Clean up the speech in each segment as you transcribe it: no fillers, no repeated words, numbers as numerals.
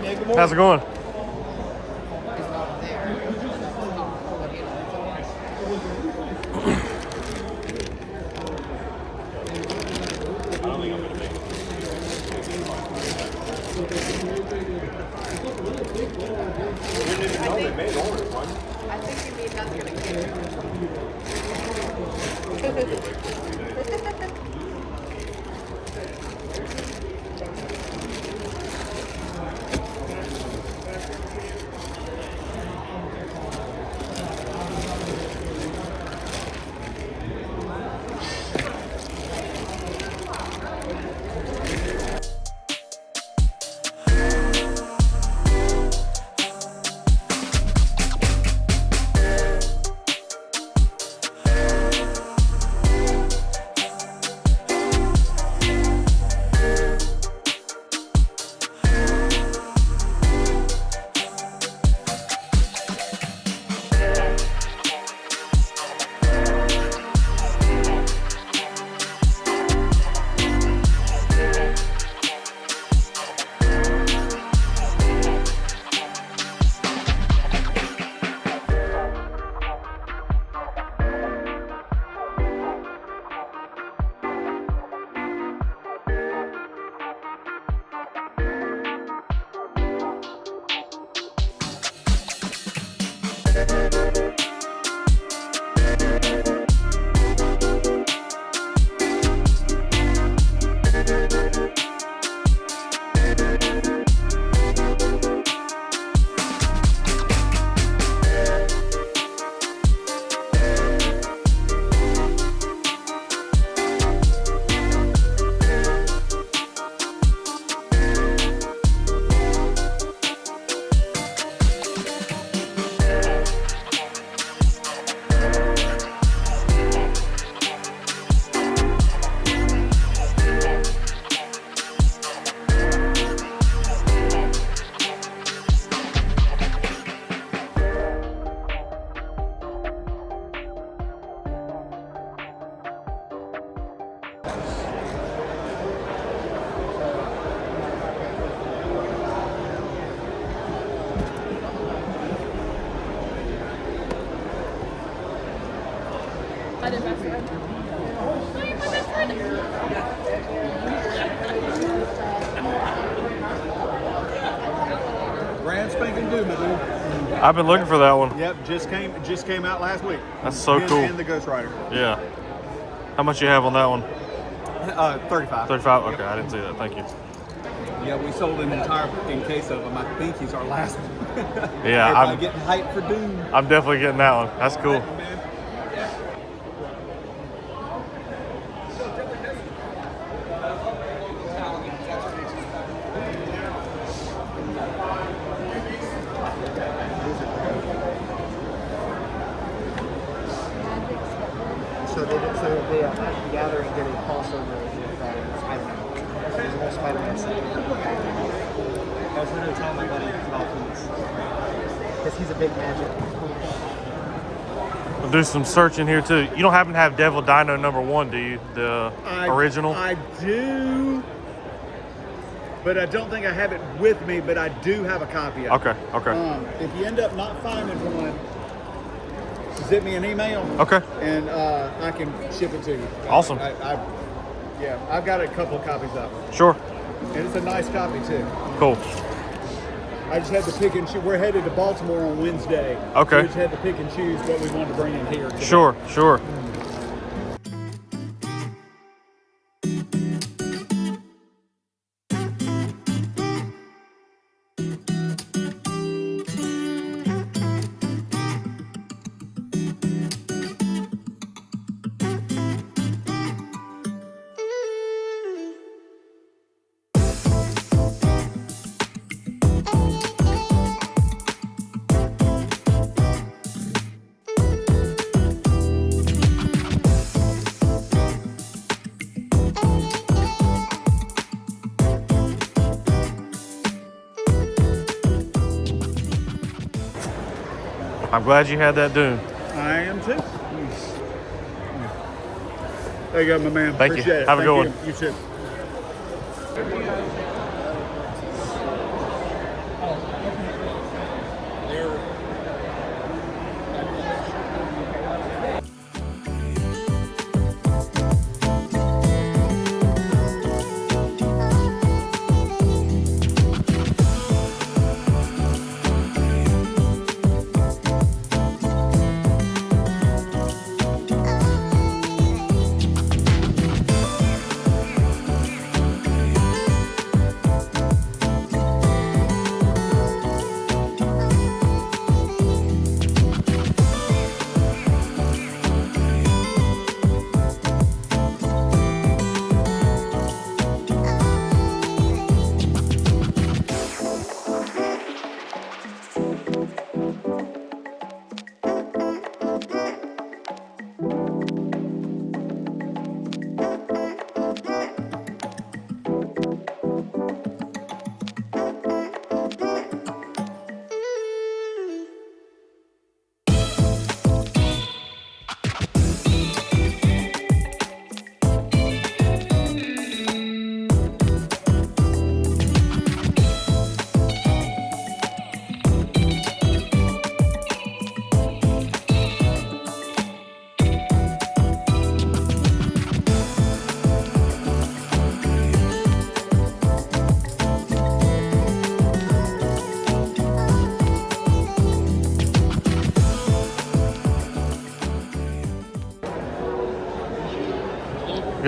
How's it going? I think you mean that's gonna get it. Brand spanking new, my dude. I've been looking for that one. Yep, just came out last week. That's so Him cool. And the Ghost Rider. Yeah. How much you have on that one? 35. 35? Okay, I didn't see that. Thank you. Yeah, we sold an entire fucking case of them. I think he's our last one. Yeah, I'm getting hyped for Doom. I'm definitely getting that one. That's cool. Man. So the Magic Gathering did a crossover with Spider-Man. So there's a whole Spider-Man set. I was literally telling my buddy about this because he's a big Magic. We'll do some searching here too. You don't happen to have Devil Dino #1, do you? The original? I do, but I don't think I have it with me, but I do have a copy of it. Okay. If you end up not finding one, zip me an email. Okay. And I can ship it to you. Awesome. I've got a couple of copies of it. Sure. And it's a nice copy too. Cool. I just had to pick and choose. We're headed to Baltimore on Wednesday. Okay. So we just had to pick and choose what we wanted to bring in here today. Sure. I'm glad you had that Doom. I am too. There you go, my man. Thank you. Appreciate it. Have a good one. You too.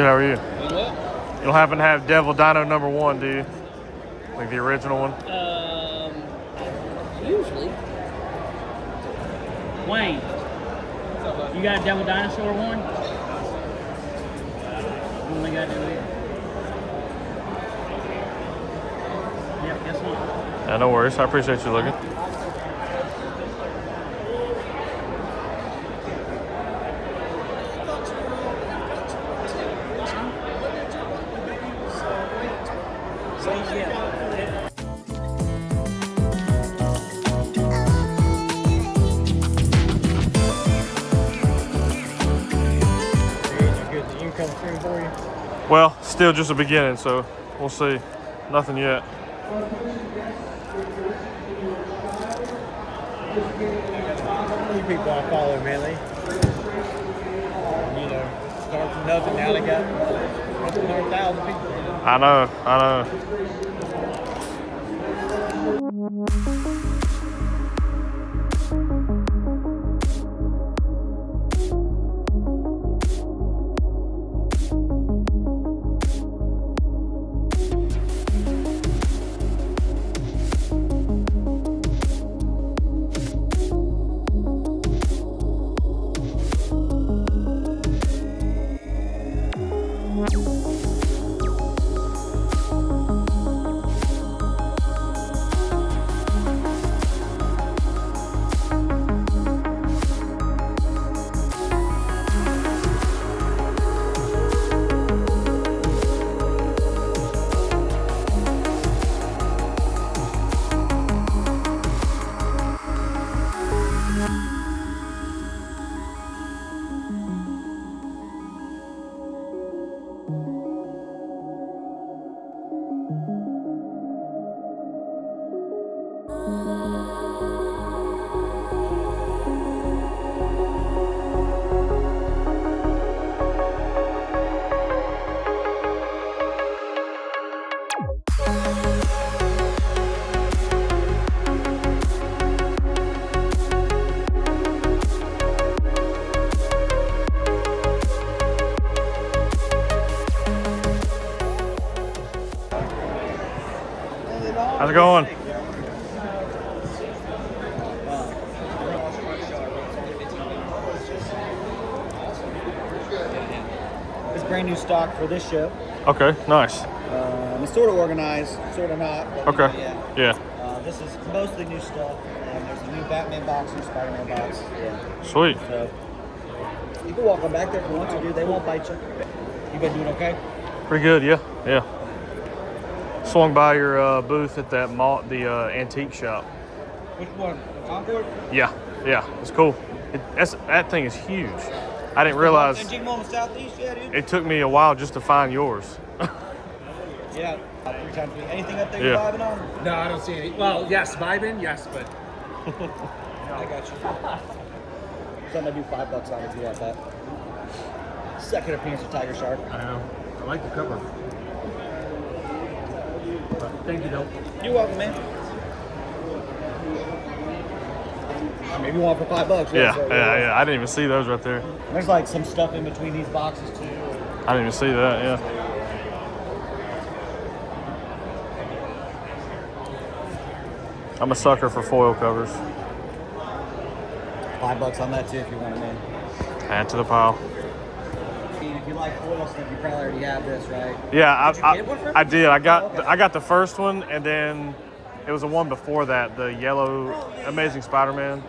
Good, how are you? Doing well. You don't happen to have Devil Dino number 1, do you? Like the original one? Usually. Wayne, you got a Devil Dinosaur one? Only got it here. Yep, guess not. Yeah, no worries. I appreciate you looking. Good income stream for you. Well, still just a beginning, so we'll see. Nothing yet. You people I follow, man, they, start from nothing. Now they got 100,000 people. I know. How's it going? It's brand new stock for this show. Okay, nice. It's sort of organized, sort of not. But, Okay. Yeah. This is mostly new stuff. There's a new Batman box and Spider-Man box. Yeah. Sweet. So you can walk them back there if you want to, dude. They won't bite you. You been doing okay? Pretty good, yeah. Swung by your booth at that the antique shop. Which one? The Concord? Yeah, it's cool. That thing is huge. I didn't realize Antique Mall in the Southeast, yeah, dude. it took me a while just to find yours. Yeah, 3 times a week. Anything up there Yeah. you're vibing on? No, I don't see any. Well, yes, vibing, yes, but I got you. So I'm gonna do $5 on it if you want that. Second appearance of Tiger Shark. I don't know. I like the cover. But thank you, though. You're welcome, man. Maybe one for $5. Yeah, so, I didn't even see those right there. There's like some stuff in between these boxes too. I didn't even see that, yeah. I'm a sucker for foil covers. $5 on that too if you want it, man. Add to the pile. If you like foil stuff, you probably already have this, right? Yeah, Did you get one for I did. Oh, okay. I got the first one, and then it was the one before that, the yellow Amazing Spider-Man.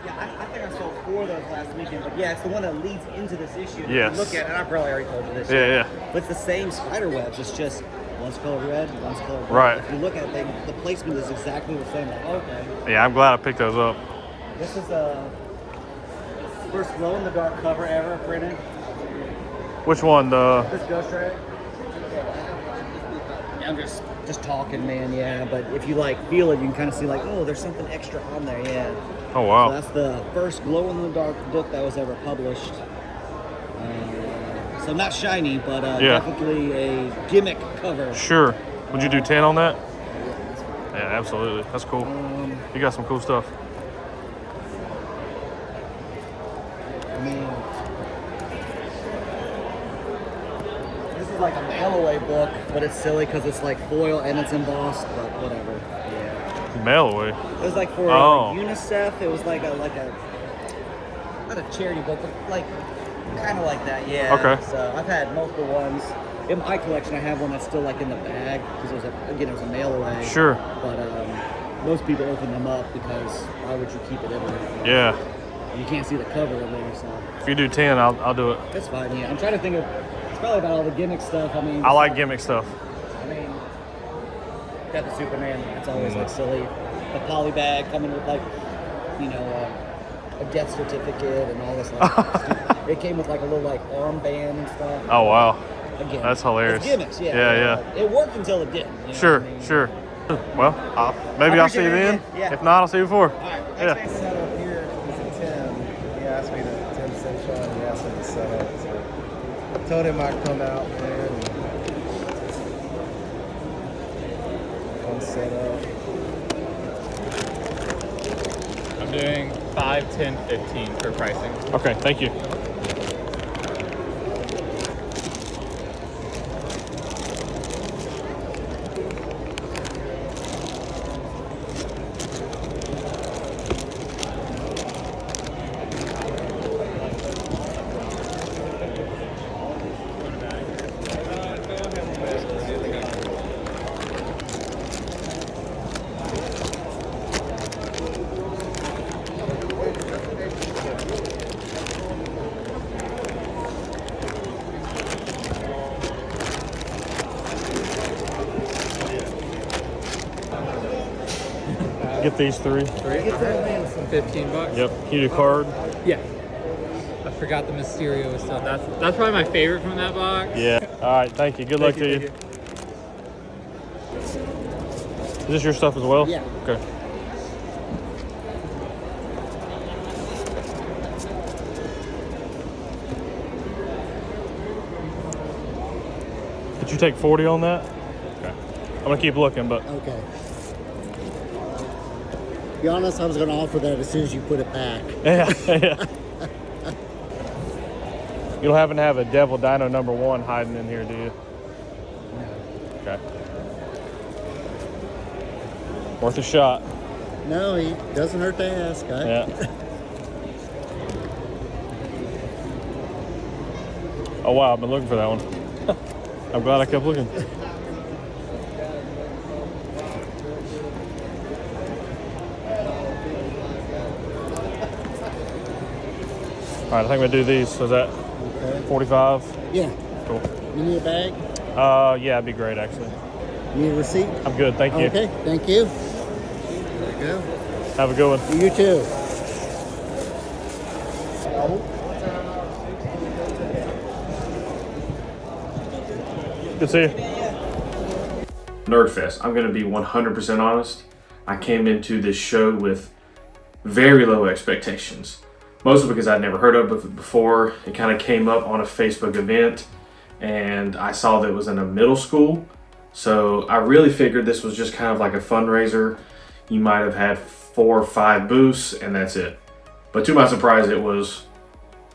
Yeah, I think I sold 4 of those last weekend, but yeah, it's the one that leads into this issue. Yes. If you look at it, I probably already told you this. Yeah. But it's the same spider webs. It's just one's colored red, one's colored blue. Right. If you look at it, the placement is exactly the same. Like, okay. Yeah, I'm glad I picked those up. This is a first glow-in-the-dark cover ever printed. Which one? The This Ghost Rider. I'm just talking, man. Yeah, but if you like feel it, you can kind of see like, oh, there's something extra on there. Yeah. oh wow. So that's the first glow-in-the-dark book that was ever published. So not shiny, but Yeah. definitely a gimmick cover. Sure. Would you do 10 on that? Yeah, absolutely. That's cool. You got some cool stuff. Man. like a mail-away book, but it's silly because it's like foil and it's embossed, but whatever. Yeah. Mail away. It was like for UNICEF. It was like a not a charity book, but like kind of like that. Yeah. Okay. So I've had multiple ones. In my collection, I have one that's still like in the bag because it was a mail away. Sure. But most people open them up because why would you keep it everywhere? Yeah. You can't see the cover of it, so. If you do 10, I'll do it. That's fine. Yeah. I'm trying to think of. It's probably about all the gimmick stuff. I mean. I like gimmick stuff. I mean, got the Superman. It's always like silly. The poly bag coming with like, a death certificate and all this. Like, it came with like a little like armband and stuff. Oh wow. Again, that's hilarious. It's gimmicks, yeah. Yeah. It worked until it didn't. Sure. Well, maybe I'll see you then. Yeah. If not, I'll see you before. All right. Yeah. Set up here is a 10. He asked me to 10 cent shot and he asked me to set up. So I told him I'd come out there and come set up. I'm doing 5, 10, 15 for pricing. Okay, thank you. Get these three. 15 bucks. Yep. You do card. Yeah. I forgot the Mysterio stuff. That's probably my favorite from that box. Yeah. All right. Thank you. Good luck to you. Is this your stuff as well? Yeah. Okay. Did you take 40 on that? Okay. I'm gonna keep looking, but Okay. Be honest, I was going to offer that as soon as you put it back. yeah. You don't happen to have a Devil Dino #1 hiding in here, do you? No. Okay. Worth a shot. No, he doesn't hurt to ask. Yeah. Oh wow, I've been looking for that one. I'm glad I kept looking. All right, I think I'm gonna do these. So is that 45? Yeah. Cool. You need a bag? Yeah, that'd be great actually. You need a receipt? I'm good, thank you. Okay, thank you. There you go. Have a good one. You too. Good to see you. NerdFest. I'm going to be 100% honest. I came into this show with very low expectations. Mostly because I'd never heard of it before. It kind of came up on a Facebook event and I saw that it was in a middle school. So I really figured this was just kind of like a fundraiser. You might have had 4 or 5 booths and that's it. But to my surprise, it was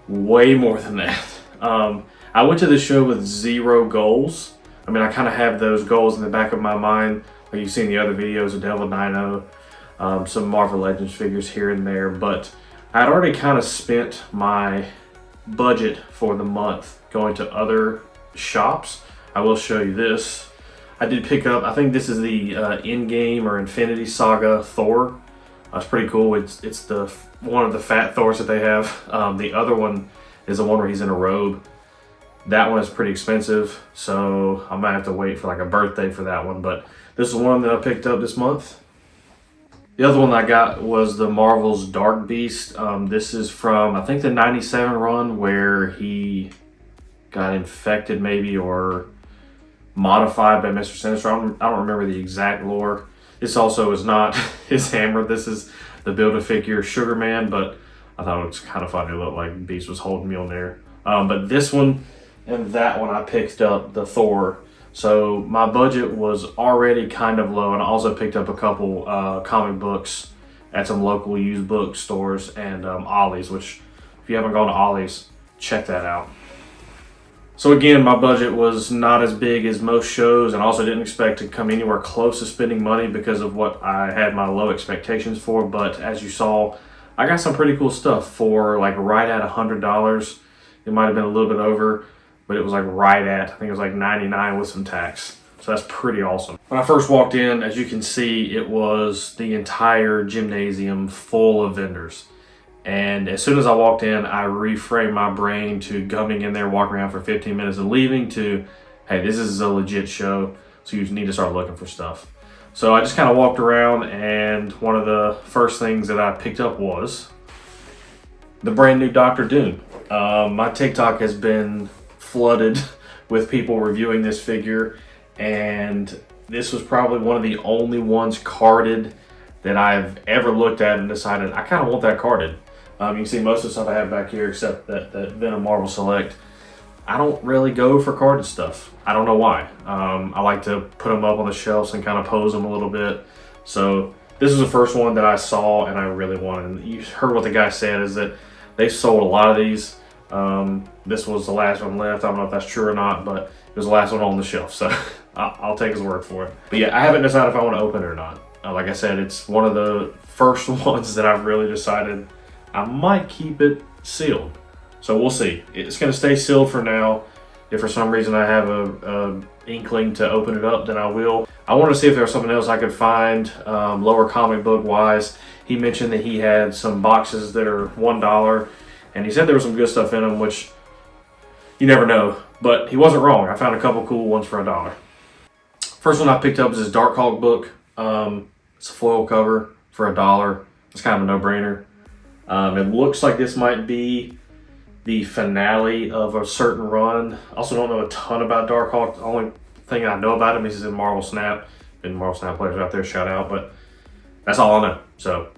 way more than that. I went to the show with 0 goals. I mean, I kind of have those goals in the back of my mind. Like you've seen the other videos of Devil Dino, some Marvel Legends figures here and there, but I'd already kind of spent my budget for the month going to other shops. I will show you this. I did pick up, I think this is the Endgame or Infinity Saga Thor. It's pretty cool. It's the one of the fat Thors that they have. The other one is the one where he's in a robe. That one is pretty expensive, so I might have to wait for like a birthday for that one. But this is one that I picked up this month. The other one I got was the Marvel's Dark Beast. This is from, I think, the 97 run where he got infected maybe or modified by Mr. Sinister. I don't remember the exact lore. This also is not his hammer. This is the Build-A-Figure Sugar Man, but I thought it was kind of funny. It looked like Beast was holding Mjolnir. But this one and that one I picked up the Thor. So my budget was already kind of low, and I also picked up a couple comic books at some local used book stores and Ollie's, which if you haven't gone to Ollie's, check that out. So again, my budget was not as big as most shows, and also didn't expect to come anywhere close to spending money because of what I had my low expectations for. But as you saw, I got some pretty cool stuff for like right at $100. It might have been a little bit over, but it was like right at, I think it was like 99 with some tax. So that's pretty awesome. When I first walked in, as you can see, it was the entire gymnasium full of vendors. And as soon as I walked in, I reframed my brain to coming in there, walking around for 15 minutes and leaving to, hey, this is a legit show, so you need to start looking for stuff. So I just kind of walked around, and one of the first things that I picked up was the brand new Dr. Doom. My TikTok has been flooded with people reviewing this figure, and this was probably one of the only ones carded that I've ever looked at and decided I kind of want that carded. You can see most of the stuff I have back here except that Venom Marvel Select. I don't really go for carded stuff. I don't know why. I like to put them up on the shelves and kind of pose them a little bit. So this was the first one that I saw and I really wanted. And you heard what the guy said is that they've sold a lot of these. This was the last one left. I don't know if that's true or not, but it was the last one on the shelf. So I'll take his word for it. But yeah, I haven't decided if I want to open it or not. Like I said, it's one of the first ones that I've really decided I might keep it sealed. So we'll see. It's going to stay sealed for now. If for some reason I have a inkling to open it up, then I will. I wanted to see if there was something else I could find lower comic book wise. He mentioned that he had some boxes that are $1, and he said there was some good stuff in them, which you never know. But he wasn't wrong. I found a couple cool ones for $1. First one I picked up is this Darkhawk book. It's a foil cover for $1. It's kind of a no-brainer. It looks like this might be the finale of a certain run. I also don't know a ton about Darkhawk. The only thing I know about him is he's in Marvel Snap. And Marvel Snap players out there, shout out, but that's all I know. So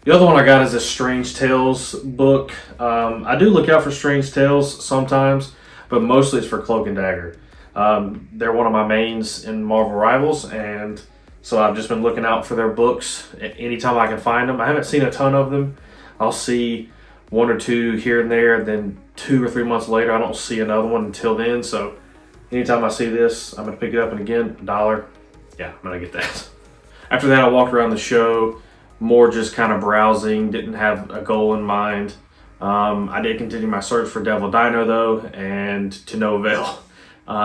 the other one I got is a Strange Tales book. I do look out for Strange Tales sometimes, but mostly it's for Cloak and Dagger. They're one of my mains in Marvel Rivals, and so I've just been looking out for their books anytime I can find them. I haven't seen a ton of them. I'll see one or two here and there, then 2 or 3 months later, I don't see another one until then. So anytime I see this, I'm gonna pick it up, and again, $1. Yeah, I'm gonna get that. After that, I walked around the show, more just kind of browsing, didn't have a goal in mind. I did continue my search for Devil Dino though, and to no avail.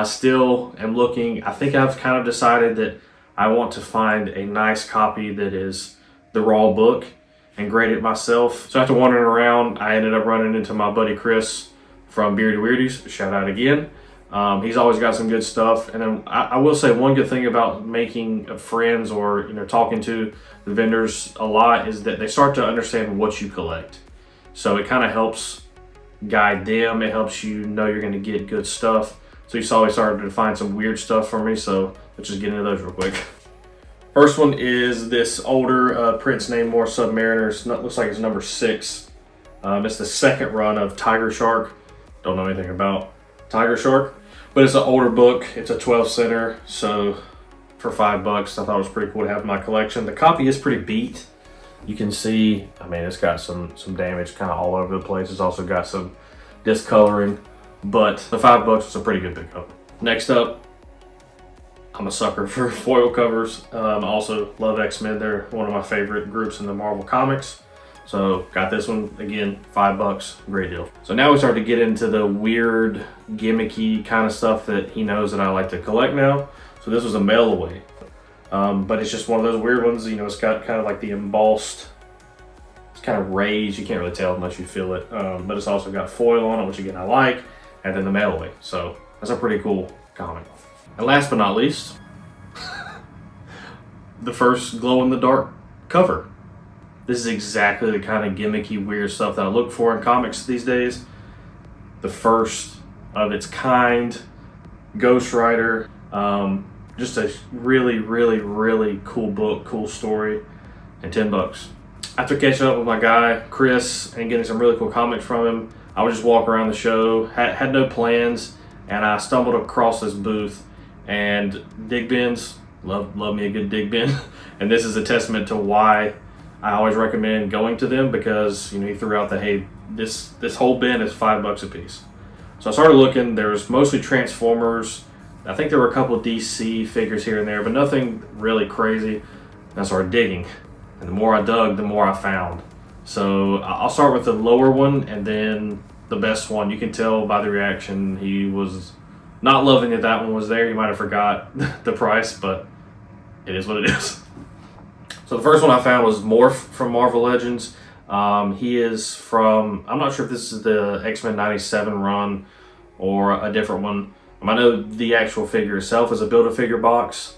Still am looking. I think I've kind of decided that I want to find a nice copy that is the raw book and grade it myself. So after wandering around, I ended up running into my buddy Chris from Beardy Weirdies. Shout out again. He's always got some good stuff. And then I will say one good thing about making friends or talking to the vendors a lot is that they start to understand what you collect. So it kind of helps guide them. It helps you know you're going to get good stuff. So you saw we started to find some weird stuff for me. So let's just get into those real quick. First one is this older Prince Namor Submariners. Looks like it's number 6. It's the second run of Tiger Shark. Don't know anything about Tiger Shark, but it's an older book. It's a 12 center, so for $5, I thought it was pretty cool to have in my collection. The copy is pretty beat. You can see, I mean, it's got some damage kind of all over the place. It's also got some discoloring, but the $5 was a pretty good pickup. Next up, I'm a sucker for foil covers. I also love X-Men. They're one of my favorite groups in the Marvel Comics. So got this one, again, $5, great deal. So now we start to get into the weird, gimmicky kind of stuff that he knows that I like to collect now. So this was a mail away. But it's just one of those weird ones, it's got kind of like the embossed, it's kind of raised, you can't really tell unless you feel it. But it's also got foil on it, which again I like, and then the mail away. So that's a pretty cool comic. And last but not least, the first glow-in-the-dark cover. This is exactly the kind of gimmicky, weird stuff that I look for in comics these days. The first of its kind, Ghost Rider. Just a really, really, really cool book, cool story, and $10. After catching up with my guy, Chris, and getting some really cool comics from him, I would just walk around the show, had no plans, and I stumbled across this booth. And dig bins, love me a good dig bin. And this is a testament to why I always recommend going to them, because he threw out the, hey, this whole bin is $5 a piece. So I started looking. There's mostly Transformers. I think there were a couple of DC figures here and there, but nothing really crazy. And I started digging. And the more I dug, the more I found. So I'll start with the lower one and then the best one. You can tell by the reaction he was not loving that one was there. He might have forgot the price, but it is what it is. So the first one I found was Morph from Marvel Legends. He is from, I'm not sure if this is the X-Men 97 run or a different one. I know the actual figure itself is a Build-A-Figure box.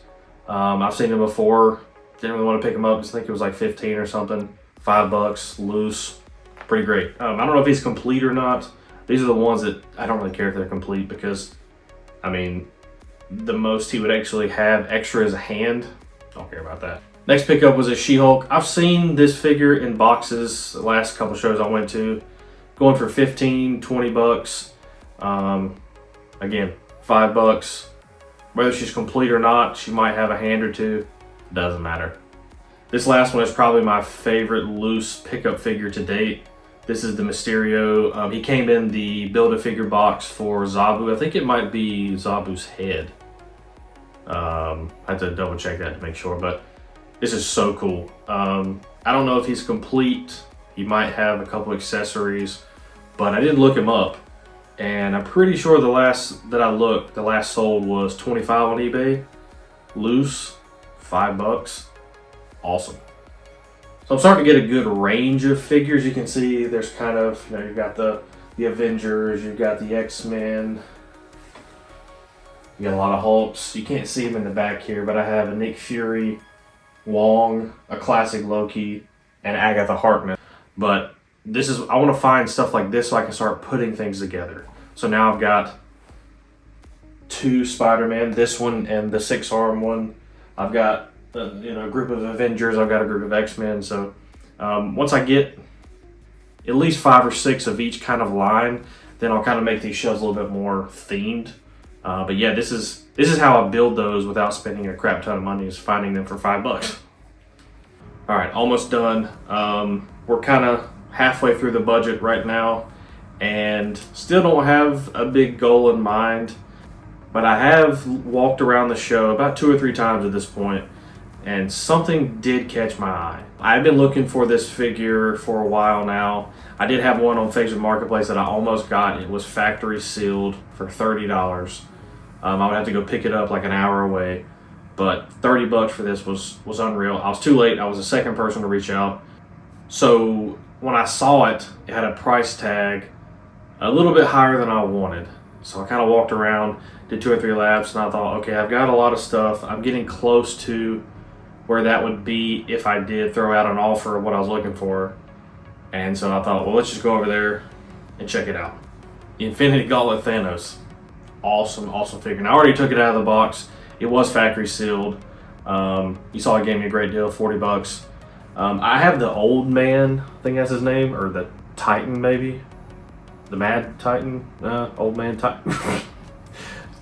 I've seen him before. Didn't really want to pick him up. I think it was like 15 or something. $5 loose. Pretty great. I don't know if he's complete or not. These are the ones that I don't really care if they're complete because, I mean, the most he would actually have extra is a hand. Don't care about that. Next pickup was a She-Hulk. I've seen this figure in boxes the last couple shows I went to. Going for 15, 20 bucks. Again, $5. Whether she's complete or not, she might have a hand or two. Doesn't matter. This last one is probably my favorite loose pickup figure to date. This is the Mysterio. He came in the Build-A-Figure box for Zabu. I think it might be Zabu's head. I have to double check that to make sure, but this is so cool. I don't know if he's complete. He might have a couple accessories, but I did look him up. And I'm pretty sure the last that I looked, the last sold was 25 on eBay. Loose, $5. Awesome. So I'm starting to get a good range of figures. You can see there's kind of, you've got the Avengers, you've got the X-Men. You got a lot of Hulks. You can't see them in the back here, but I have a Nick Fury, Wong, a classic Loki, and Agatha Harkness. But I want to find stuff like this so I can start putting things together. So now I've got 2 Spider-Man, this one and the 6-arm one. I've got a group of Avengers, I've got a group of X-Men. So once I get at least 5 or 6 of each kind of line, then I'll kind of make these shelves a little bit more themed. But yeah, this is how I build those without spending a crap ton of money, is finding them for $5. All right, almost done. We're kind of halfway through the budget right now and still don't have a big goal in mind, but I have walked around the show about 2 or 3 times at this point and something did catch my eye. I've been looking for this figure for a while now. I did have one on Facebook Marketplace that I almost got. It was factory sealed for $30. I would have to go pick it up like an hour away, but $30 for this was unreal. I was too late. I was the second person to reach out. So when I saw it, it had a price tag a little bit higher than I wanted. So I kind of walked around, did 2 or 3 laps, and I thought, okay, I've got a lot of stuff. I'm getting close to where that would be if I did throw out an offer of what I was looking for. And so I thought, well, let's just go over there and check it out. Infinity Gauntlet Thanos. Awesome, awesome figure. And I already took it out of the box. It was factory sealed. You saw it gave me a great deal, $40. I have the Old Man, I think that's his name, or the Titan maybe. The Mad Titan, Old Man Titan.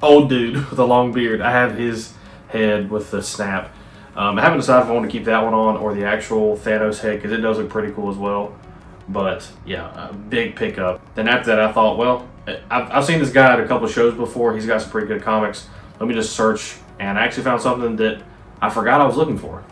Old dude with a long beard. I have his head with the snap. I haven't decided if I want to keep that one on or the actual Thanos head, because it does look pretty cool as well. But yeah, a big pickup. Then after that I thought, well, I've seen this guy at a couple of shows before. He's got some pretty good comics. Let me just search, and I actually found something that I forgot I was looking for.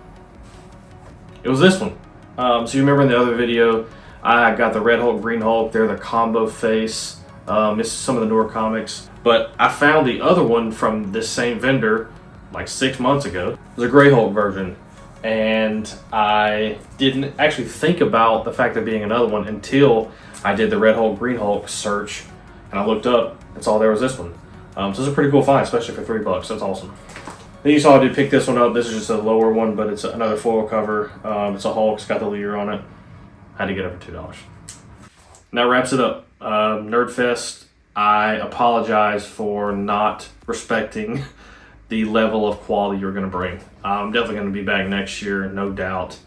It was this one. So you remember in the other video, I got the Red Hulk, Green Hulk. They're the combo face. This is some of the newer comics. But I found the other one from this same vendor like 6 months ago. It was a Gray Hulk version. And I didn't actually think about the fact of being another one until I did the Red Hulk, Green Hulk search. And I looked up and saw there was this one. So it's a pretty cool find, especially for $3. That's awesome. Then you saw I did pick this one up. This is just a lower one, but it's another foil cover. It's a Hulk. It's got the leader on it. Had to get it for $2. And that wraps it up. NerdFest, I apologize for not respecting the level of quality you're going to bring. I'm definitely going to be back next year, no doubt.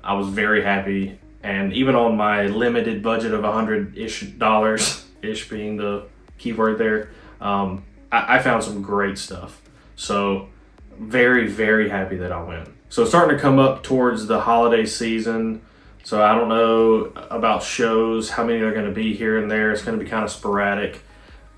I was very happy. And even on my limited budget of $100-ish being the keyword there, I found some great stuff. So very, very happy that I went. So it's starting to come up towards the holiday season. So I don't know about shows, how many are going to be here and there. It's going to be kind of sporadic.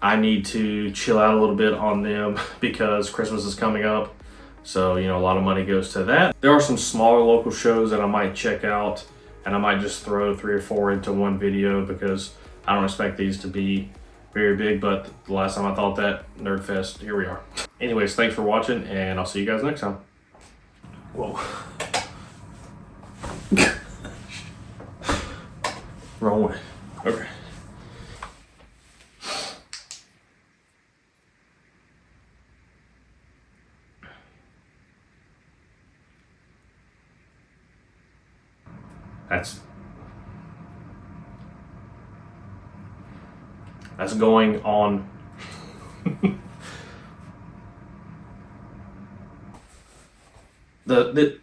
I need to chill out a little bit on them because Christmas is coming up. So, you know, a lot of money goes to that. There are some smaller local shows that I might check out, and I might just throw 3 or 4 into one video because I don't expect these to be very big, but the last time I thought that, NerdFest, here we are. Anyways, thanks for watching, and I'll see you guys next time. Whoa. Wrong way. Okay. That's going on. the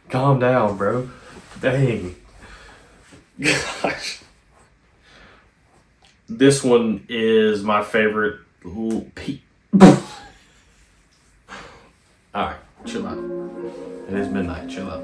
Calm down, bro. Dang. Gosh. This one is my favorite. Alright, chill out. It is midnight, chill out.